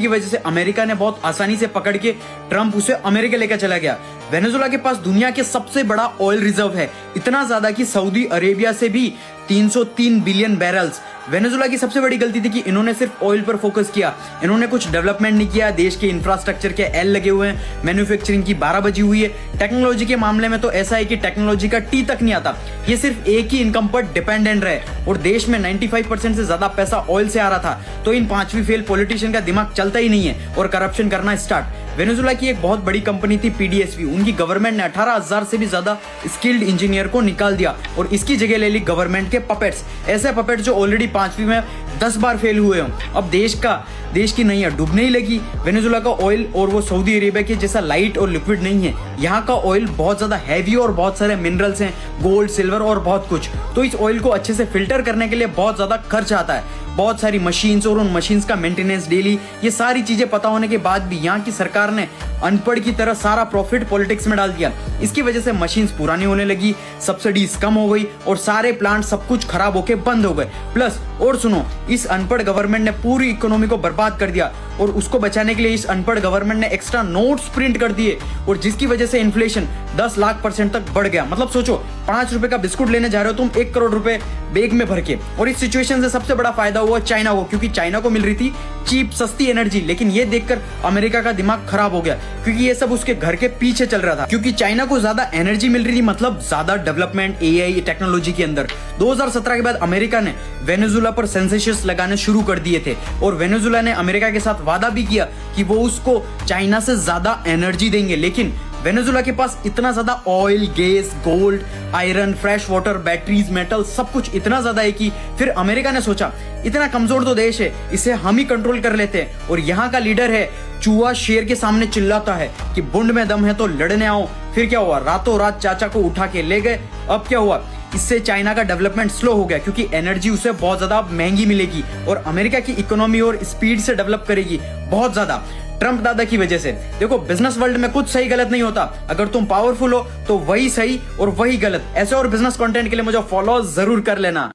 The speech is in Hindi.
की वजह से अमेरिका ने बहुत आसानी से पकड़ के ट्रंप उसे अमेरिका लेकर चला गया। वेनेजुएला के पास दुनिया के सबसे बड़ा ऑयल रिजर्व है, इतना ज्यादा कि सऊदी अरेबिया से भी 303 बिलियन बैरल्स। वेनेजुएला की सबसे बड़ी गलती थी कि इन्होंने सिर्फ ऑयल पर फोकस किया, इन्होंने कुछ डेवलपमेंट नहीं किया। देश के इंफ्रास्ट्रक्चर के एल लगे हुए हैं, मैन्युफैक्चरिंग की 12 बजी हुई है। टेक्नोलॉजी के मामले में तो ऐसा है कि टेक्नोलॉजी का टी तक नहीं आता, ये सिर्फ एक ही इनकम पर डिपेंडेंट रहे और देश में 95% से ज्यादा पैसा ऑयल से आ रहा था। तो इन पांचवी फेल पॉलिटिशियन का दिमाग चलता ही नहीं है और करप्शन करना स्टार्ट। वेनेजुएला की एक बहुत बड़ी कंपनी थी पीडीएसवी, उनकी गवर्नमेंट ने 18,000 से भी ज्यादा स्किल्ड इंजीनियर को निकाल दिया और इसकी जगह ले ली गवर्नमेंट के पपेट्स, ऐसे पपेट्स जो ऑलरेडी पांचवी में 10 बार फेल हुए हों। अब देश की नैया डूबने ही लगी। वेनेजुएला का ऑयल और वो सऊदी अरेबिया के जैसा लाइट और लिक्विड नहीं है, यहाँ का ऑयल बहुत ज्यादा हैवी और बहुत सारे मिनरल्स हैं, गोल्ड, सिल्वर और बहुत कुछ। तो इस ऑयल को अच्छे से फिल्टर करने के लिए बहुत ज्यादा खर्च आता है, बहुत सारी मशीन्स और उन मशीन्स का मेंटेनेंस डेली, ये सारी चीजें पता होने के बाद भी यहाँ की सरकार ने अनपढ़ की तरह सारा प्रॉफिट पॉलिटिक्स में डाल दिया। इसकी वजह से मशीन्स पुरानी होने लगी, सब्सिडीज कम हो गई और सारे प्लांट सब कुछ खराब होके बंद हो गए। प्लस और सुनो, इस अनपढ़ गवर्नमेंट ने पूरी इकोनॉमी को बर्बाद कर दिया और उसको बचाने के लिए इस अनपढ़ गवर्नमेंट ने एक्स्ट्रा नोट्स प्रिंट कर दिए और जिसकी वजह से इन्फ्लेशन 10 लाख % तक बढ़ गया। मतलब सोचो, 5 रुपए का बिस्कुट लेने जा रहे हो तुम 1 करोड़ रुपए बैग में भर के। और इस सिचुएशन से सबसे बड़ा फायदा हुआ चाइना को, क्योंकि चाइना को मिल रही थी चीप सस्ती एनर्जी। लेकिन ये देखकर अमेरिका का दिमाग खराब हो गया, क्योंकि ये सब उसके घर के पीछे चल रहा था। क्योंकि चाइना को ज्यादा एनर्जी मिल रही थी, मतलब ज्यादा डेवलपमेंट एआई टेक्नोलॉजी के अंदर। 2017 के बाद अमेरिका ने वेनेजुएला पर सेंसेशंस लगाने शुरू कर दिए थे और वेनेजुएला ने अमेरिका के साथ वादा भी किया कि वो उसको चाइना से ज्यादा एनर्जी देंगे। लेकिन वेनेजुएला के पास इतना ज्यादा oil, gas, gold, iron, fresh water, batteries, metal, सब कुछ इतना ज्यादा है कि फिर अमेरिका ने सोचा इतना कमजोर तो देश है, इसे हम ही कंट्रोल कर लेते हैं। और यहाँ का लीडर है चूहा शेर के सामने चिल्लाता है कि बुंड में दम है तो लड़ने आओ। फिर क्या हुआ, रातों रात चाचा को उठा के ले गए। अब क्या हुआ, इससे चाइना का डेवलपमेंट स्लो हो गया, क्योंकि एनर्जी उसे बहुत ज्यादा महंगी मिलेगी और अमेरिका की इकोनॉमी और स्पीड से डेवलप करेगी बहुत ज्यादा ट्रंप दादा की वजह से। देखो, बिजनेस वर्ल्ड में कुछ सही गलत नहीं होता, अगर तुम पावरफुल हो तो वही सही और वही गलत। ऐसे और बिजनेस कंटेंट के लिए मुझे फॉलो जरूर कर लेना।